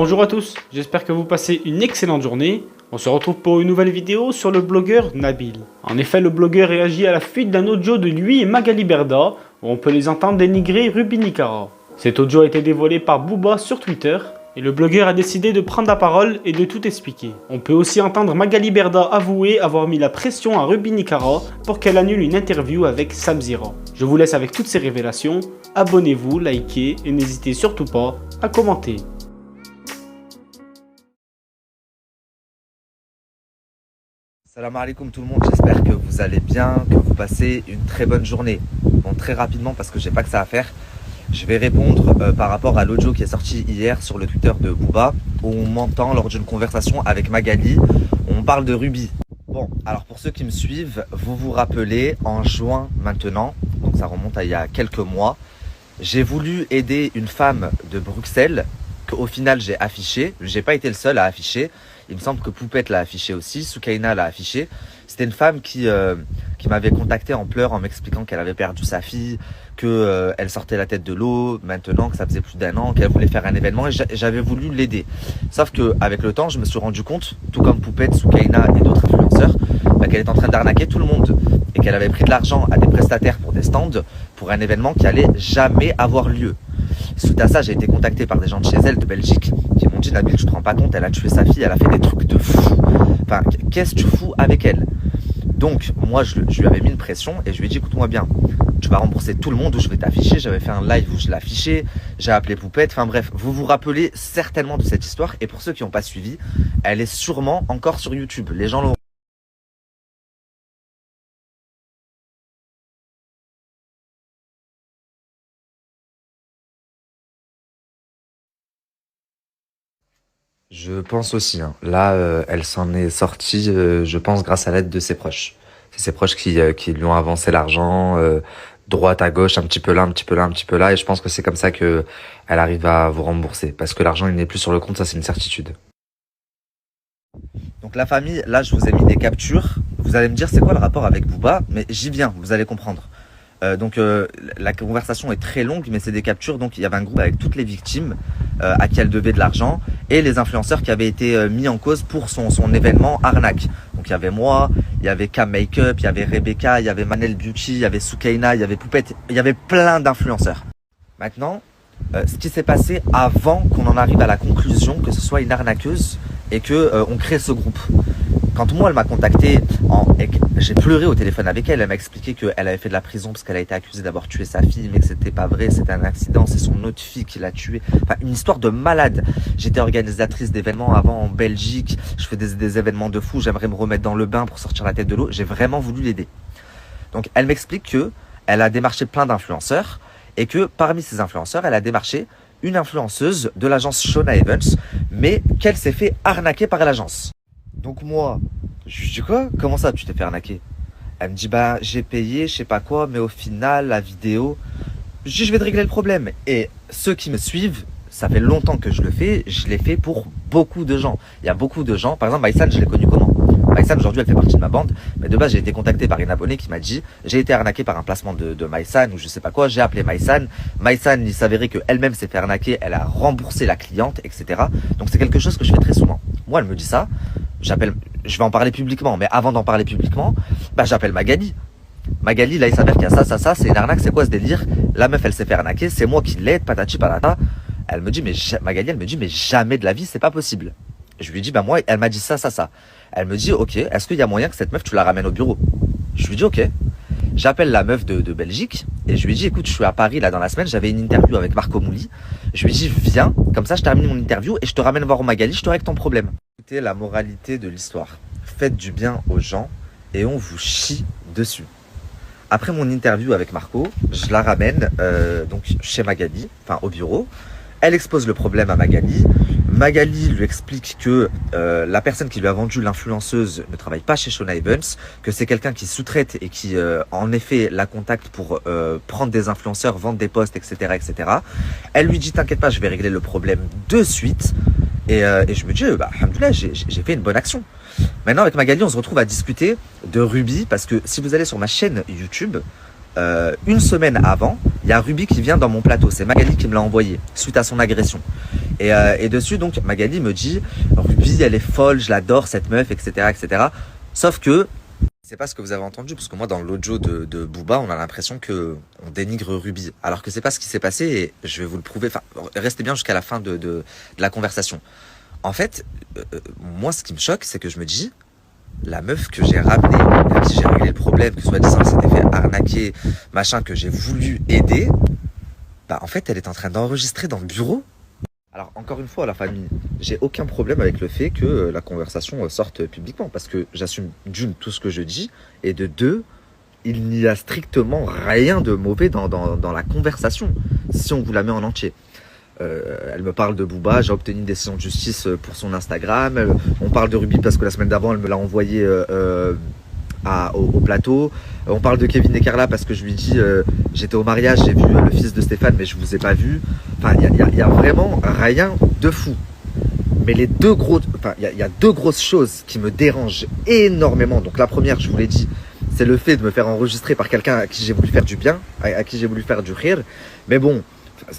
Bonjour à tous, j'espère que vous passez une excellente journée. On se retrouve pour une nouvelle vidéo sur le blogueur Nabil. En effet, le blogueur réagit à la fuite d'un audio de lui et Magali Berda, où on peut les entendre dénigrer Ruby Nicara. Cet audio a été dévoilé par Booba sur Twitter, et le blogueur a décidé de prendre la parole et de tout expliquer. On peut aussi entendre Magali Berda avouer avoir mis la pression à Ruby Nicara pour qu'elle annule une interview avec Sam Zira. Je vous laisse avec toutes ces révélations, abonnez-vous, likez et n'hésitez surtout pas à commenter. Salam alaikum tout le monde, j'espère que vous allez bien, que vous passez une très bonne journée. Bon, très rapidement parce que j'ai pas que ça à faire, je vais répondre par rapport à l'audio qui est sorti hier sur le Twitter de Booba, où on m'entend lors d'une conversation avec Magali, où on parle de Ruby. Bon, alors pour ceux qui me suivent, vous vous rappelez, en juin maintenant, donc ça remonte à il y a quelques mois, j'ai voulu aider une femme de Bruxelles, qu'au final j'ai affiché, j'ai pas été le seul à afficher. Il me semble que Poupette l'a affiché aussi, Soukaina l'a affiché. C'était une femme qui m'avait contacté en pleurs en m'expliquant qu'elle avait perdu sa fille, qu'elle sortait la tête de l'eau maintenant, que ça faisait plus d'1 an, qu'elle voulait faire un événement et j'avais voulu l'aider. Sauf qu'avec le temps, je me suis rendu compte, tout comme Poupette, Soukaina et d'autres influenceurs, qu'elle est en train d'arnaquer tout le monde et qu'elle avait pris de l'argent à des prestataires pour des stands pour un événement qui allait jamais avoir lieu. Suite à ça, j'ai été contacté par des gens de chez elle, de Belgique, qui m'ont dit « Nabil, tu te rends pas compte, elle a tué sa fille, elle a fait des trucs de fou. Enfin, qu'est-ce que tu fous avec elle ?» Donc, moi, je lui avais mis une pression et je lui ai dit « Écoute-moi bien, tu vas rembourser tout le monde où je vais t'afficher. » J'avais fait un live où je l'affichais, j'ai appelé Poupette. Enfin bref, vous vous rappelez certainement de cette histoire. Et pour ceux qui n'ont pas suivi, elle est sûrement encore sur YouTube. Les gens l'ont. Je pense aussi, hein. Là, elle s'en est sortie, je pense, grâce à l'aide de ses proches. C'est ses proches qui lui ont avancé l'argent, droite à gauche, un petit peu là, un petit peu là, un petit peu là. Et je pense que c'est comme ça que elle arrive à vous rembourser. Parce que l'argent, il n'est plus sur le compte, ça c'est une certitude. Donc la famille, là, je vous ai mis des captures. Vous allez me dire, c'est quoi le rapport avec Booba? Mais j'y viens, vous allez comprendre. La conversation est très longue, mais c'est des captures. Donc il y avait un groupe avec toutes les victimes à qui elle devait de l'argent et les influenceurs qui avaient été mis en cause pour son événement arnaque. Donc il y avait moi, il y avait Cam Makeup, il y avait Rebecca, il y avait Manel Beauty, il y avait Soukaina, il y avait Poupette, il y avait plein d'influenceurs. Maintenant, ce qui s'est passé avant qu'on en arrive à la conclusion que ce soit une arnaqueuse et que on crée ce groupe. Quand moi elle m'a contacté, j'ai pleuré au téléphone avec elle, elle m'a expliqué qu'elle avait fait de la prison parce qu'elle a été accusée d'avoir tué sa fille, mais que c'était pas vrai, c'était un accident, c'est son autre fille qui l'a tuée. Enfin, une histoire de malade. J'étais organisatrice d'événements avant en Belgique, je fais des événements de fou, j'aimerais me remettre dans le bain pour sortir la tête de l'eau, j'ai vraiment voulu l'aider. Donc elle m'explique que elle a démarché plein d'influenceurs et que parmi ces influenceurs, elle a démarché une influenceuse de l'agence Shona Evans, mais qu'elle s'est fait arnaquer par l'agence. Donc moi, je lui dis quoi? Comment ça tu t'es fait arnaquer? Elle me dit bah j'ai payé, je sais pas quoi, mais au final la vidéo, je dis je vais te régler le problème. Et ceux qui me suivent, ça fait longtemps que je le fais, je l'ai fait pour beaucoup de gens. Il y a beaucoup de gens, par exemple Maïsan, je l'ai connu comment? Maïsan aujourd'hui elle fait partie de ma bande, mais de base j'ai été contacté par une abonnée qui m'a dit j'ai été arnaqué par un placement de Maïsan ou je sais pas quoi, j'ai appelé Maïsan. Maïsan, il s'avérait qu'elle-même s'est fait arnaquer, elle a remboursé la cliente, etc. Donc c'est quelque chose que je fais très souvent. Moi elle me dit ça. Je vais en parler publiquement, mais avant d'en parler publiquement, j'appelle Magali. Magali, là, il s'avère qu'il y a ça, c'est une arnaque, c'est quoi ce délire? La meuf, elle s'est fait arnaquer, c'est moi qui l'aide, patati patata. Elle me dit, Magali, elle me dit, mais jamais de la vie, c'est pas possible. Je lui dis, moi, elle m'a dit ça. Elle me dit, ok, est-ce qu'il y a moyen que cette meuf, tu la ramènes au bureau? Je lui dis, ok. J'appelle la meuf de Belgique et je lui dis, écoute, je suis à Paris, là, dans la semaine, j'avais une interview avec Marco Mouli. Je lui dis, viens, comme ça, je termine mon interview et je te ramène voir Magali, je te règle ton problème. Écoutez la moralité de l'histoire. Faites du bien aux gens et on vous chie dessus. Après mon interview avec Marco, je la ramène donc chez Magali, enfin au bureau. Elle expose le problème à Magali. Magali lui explique que la personne qui lui a vendu l'influenceuse ne travaille pas chez Shona Evans, que c'est quelqu'un qui sous-traite et qui en effet la contacte pour prendre des influenceurs, vendre des posts, etc., etc. Elle lui dit t'inquiète pas, je vais régler le problème de suite. Et je me dis, alhamdoulilah, j'ai fait une bonne action. Maintenant, avec Magali, on se retrouve à discuter de Ruby, parce que si vous allez sur ma chaîne YouTube, une semaine avant, il y a Ruby qui vient dans mon plateau. C'est Magali qui me l'a envoyé suite à son agression. Et dessus, donc, Magali me dit « Ruby, elle est folle, je l'adore, cette meuf, etc. etc. » Sauf que, c'est pas ce que vous avez entendu, parce que moi, dans l'audio de Booba, on a l'impression qu'on dénigre Ruby. Alors que c'est pas ce qui s'est passé, et je vais vous le prouver. Enfin, restez bien jusqu'à la fin de la conversation. En fait, moi, ce qui me choque, c'est que je me dis, la meuf que j'ai ramenée, à qui j'ai réglé le problème, que soi-disant elle s'était fait arnaquer, machin, que j'ai voulu aider, bah en fait, elle est en train d'enregistrer dans le bureau. Alors, encore une fois, la famille, j'ai aucun problème avec le fait que la conversation sorte publiquement, parce que j'assume d'une tout ce que je dis, et de deux, il n'y a strictement rien de mauvais dans la conversation, si on vous la met en entier. Elle me parle de Booba, j'ai obtenu une décision de justice pour son Instagram. On parle de Ruby parce que la semaine d'avant, elle me l'a envoyé au plateau. On parle de Kevin et Carla parce que je lui dis j'étais au mariage, j'ai vu le fils de Stéphane, mais je vous ai pas vu. Enfin, il y a vraiment rien de fou. Mais il y a deux grosses choses qui me dérangent énormément. Donc la première, je vous l'ai dit, c'est le fait de me faire enregistrer par quelqu'un à qui j'ai voulu faire du bien, à qui j'ai voulu faire du rire. Mais bon,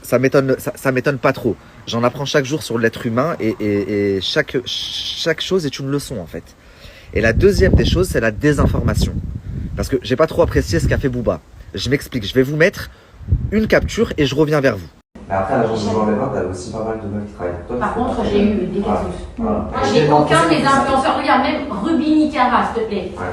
ça m'étonne pas trop. J'en apprends chaque jour sur l'être humain et chaque chose est une leçon en fait. Et la deuxième des choses, c'est la désinformation. Parce que j'ai pas trop apprécié ce qu'a fait Booba. Je m'explique, je vais vous mettre une capture et je reviens vers vous. Après, à l'agence de Jean Lévin, t'as aussi pas mal de meufs qui travaillent pour toi. Par contre, j'ai eu des casus. Moi, j'ai aucun des influenceurs. Regarde, même Ruby Nicara, s'il te plaît. Ouais.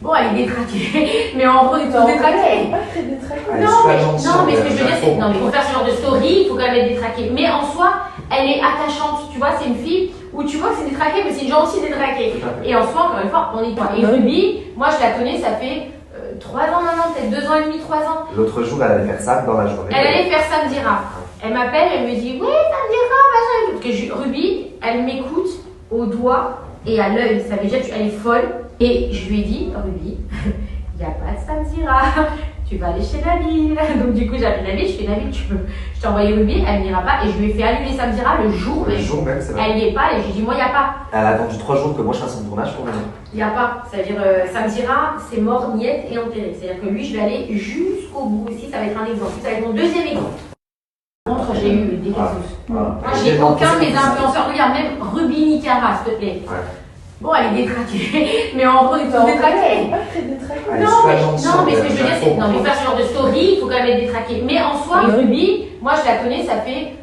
Bon, elle est détraquée. Mais en gros, on est tous détraqués. Non, mais ce que je veux dire, c'est non, mais pour faire ce genre de story, il faut quand même être détraqué. Mais en soi, elle est attachante. Tu vois, c'est une fille où tu vois que c'est détraqué, mais c'est une gens aussi détraquée. Et en soi, encore une fois, on est pas. Et Ruby, moi, je la connais, ça fait 3 ans maintenant, peut-être 2 ans et demi, 3 ans. L'autre jour, elle allait faire ça dans la journée. Elle allait faire Samedi Rap. Elle m'appelle, elle me dit oui, Samedi Rap, machin. Ruby, elle m'écoute au doigt et à l'œil. Ça veut dire qu'elle est folle. Et je lui ai dit, Ruby, il n'y a pas de Samedi Rap. Tu vas aller chez Nabil. Donc du coup, j'appelle Nabil, je fais Nabil, je t'ai envoyé Ruby, elle n'ira pas. Et je lui ai fait annuler Samedi Rap le jour même. C'est vrai. Elle n'y est pas et je lui ai dit, moi, il n'y a pas. Elle a attendu 3 jours que moi je fasse son tournage pour venir. Il n'y a pas. C'est-à-dire, Samedi Rap, c'est mort, niette et enterré. C'est-à-dire que lui, je vais aller jusqu'au bout. Ici, ça va être un exemple. Ça va être mon deuxième exemple. Par contre, j'ai eu des casus. Moi, j'ai aucun des influenceurs. Regarde, même Ruby Nicara, s'il te plaît. Ouais. Bon, elle est détraquée. Mais en gros, on est tous détraqués. Non, mais ce que je veux dire, c'est non, mais faire ce genre de story, il faut quand même être détraqué. Mais en soi, Ruby, moi, je la connais, ça fait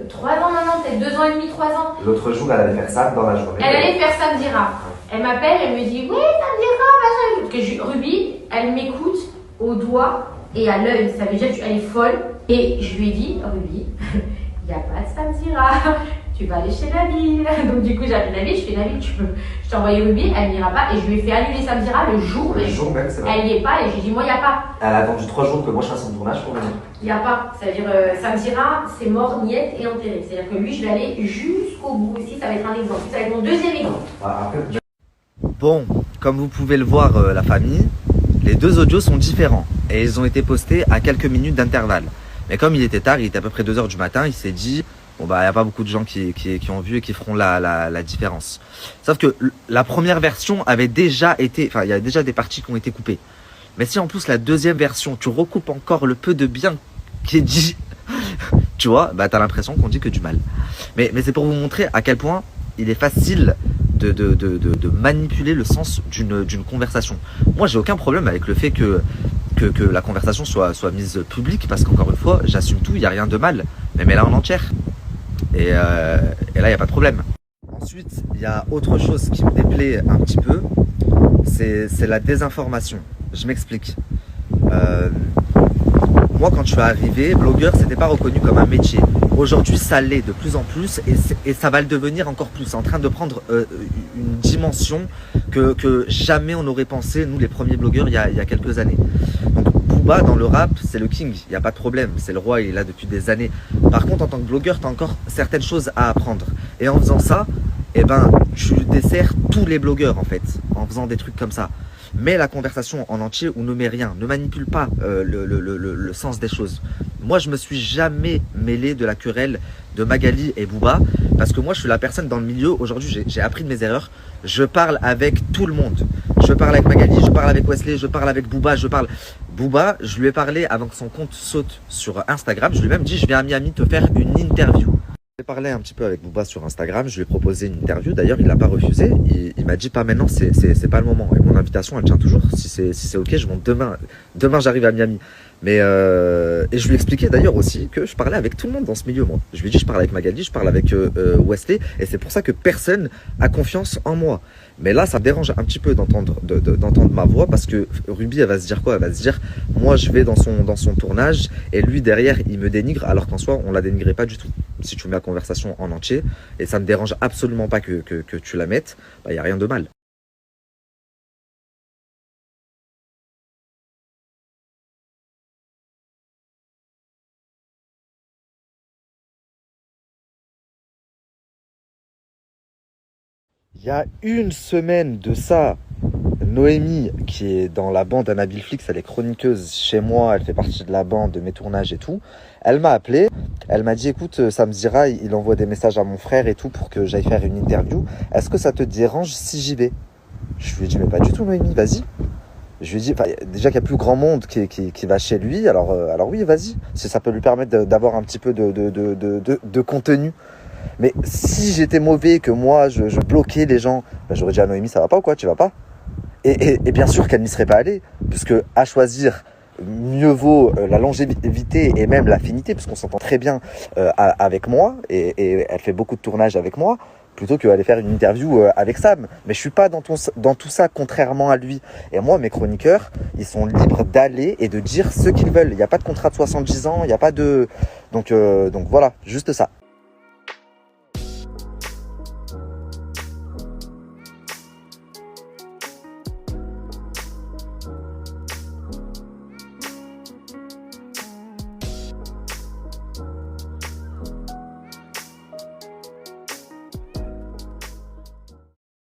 3 ans maintenant, peut-être 2 ans et demi, 3 ans. L'autre jour, elle allait faire ça dans la journée. Elle allait faire Samedi Rap. Elle m'appelle, elle me dit oui, Samedi Rap, machin. Ruby, elle m'écoute au doigt et à l'œil. Ça veut dire qu'elle est folle. Et je lui ai dit, Ruby, il n'y a pas de Samedi Rap. Tu vas aller chez Nabil. Donc du coup, j'appelle Nabil, je fais Nabil, je t'ai envoyé Ruby, elle n'ira pas. Et je lui ai fait annuler Samedi Rap le jour même. C'est vrai. Elle n'y est pas et je lui ai dit, moi, il n'y a pas. Elle a attendu 3 jours que moi je fasse son tournage pour venir. Il n'y a pas. C'est-à-dire, Samedi Rap, c'est mort, niette et enterré. C'est-à-dire que lui, je vais aller jusqu'au bout. Ici, ça va être un exemple. Ça va être mon deuxième exemple. Bon, comme vous pouvez le voir, la famille, les deux audios sont différents. Et ils ont été postés à quelques minutes d'intervalle. Mais comme il était tard, il était à peu près 2 h du matin, il s'est dit, bon bah il n'y a pas beaucoup de gens qui ont vu et qui feront la différence. Sauf que la première version avait déjà été, enfin il y a déjà des parties qui ont été coupées. Mais si en plus la deuxième version, tu recoupes encore le peu de bien qui est dit, tu vois, bah t'as l'impression qu'on dit que du mal. Mais c'est pour vous montrer à quel point il est facile de manipuler le sens d'une conversation. Moi j'ai aucun problème avec le fait que la conversation soit mise publique, parce qu'encore une fois, j'assume tout, il n'y a rien de mal, mais mets-la en entière. Et là, il n'y a pas de problème. Ensuite, il y a autre chose qui me déplaît un petit peu, c'est la désinformation. Je m'explique. Moi, quand je suis arrivé, blogueur, c'était pas reconnu comme un métier. Aujourd'hui, ça l'est de plus en plus et ça va le devenir encore plus. C'est en train de prendre une dimension que jamais on n'aurait pensé, nous les premiers blogueurs, il y a quelques années. Donc Booba, dans le rap, c'est le king, il n'y a pas de problème. C'est le roi, il est là depuis des années. Par contre, en tant que blogueur, tu as encore certaines choses à apprendre. Et en faisant ça, eh ben, tu desserres tous les blogueurs en fait, en faisant des trucs comme ça. mets la conversation en entier ou ne mets rien. Ne manipule pas le sens des choses. Moi, je me suis jamais mêlé de la querelle de Magali et Booba parce que moi, je suis la personne dans le milieu. Aujourd'hui, j'ai appris de mes erreurs. Je parle avec tout le monde. Je parle avec Magali, je parle avec Wesley, je parle avec Booba, Booba, je lui ai parlé avant que son compte saute sur Instagram. Je lui ai même dit, je viens à Miami te faire une interview. J'ai parlé un petit peu avec Booba sur Instagram, je lui ai proposé une interview, d'ailleurs il l'a pas refusé, il m'a dit pas maintenant, c'est pas le moment, et mon invitation elle tient toujours, si c'est ok, je monte demain j'arrive à Miami. Mais et je lui ai expliqué d'ailleurs aussi que je parlais avec tout le monde dans ce milieu, moi. Je lui ai dit je parle avec Magali, je parle avec Wesley, et c'est pour ça que personne a confiance en moi. Mais là ça me dérange un petit peu d'entendre ma voix, parce que Ruby elle va se dire quoi? Elle va se dire moi je vais dans son tournage et lui derrière il me dénigre, alors qu'en soi on la dénigrait pas du tout. Si tu mets la conversation en entier, et ça me dérange absolument pas que tu la mettes, bah y a rien de mal. Il y a une semaine de ça, Noémie, qui est dans la bande Nabil Flix, elle est chroniqueuse chez moi, elle fait partie de la bande de mes tournages et tout. Elle m'a appelé, elle m'a dit écoute, ça me dira, il envoie des messages à mon frère et tout pour que j'aille faire une interview. Est-ce que ça te dérange si j'y vais? Je lui ai dit mais pas du tout Noémie, vas-y. Je lui ai dit déjà qu'il y a plus grand monde qui va chez lui, alors oui, vas-y. Si ça peut lui permettre d'avoir un petit peu de contenu. Mais si j'étais mauvais, que moi je bloquais les gens, bah, j'aurais dit à Noémie ça va pas ou quoi, tu vas pas? Et bien sûr qu'elle n'y serait pas allée, puisque à choisir, mieux vaut la longévité et même l'affinité, puisqu'on s'entend très bien avec moi, et elle fait beaucoup de tournages avec moi, plutôt qu'aller faire une interview avec Sam. Mais je suis pas dans tout ça, contrairement à lui. Et moi, mes chroniqueurs, ils sont libres d'aller et de dire ce qu'ils veulent. Il n'y a pas de contrat de 70 ans, il n'y a pas de... Donc voilà, juste ça.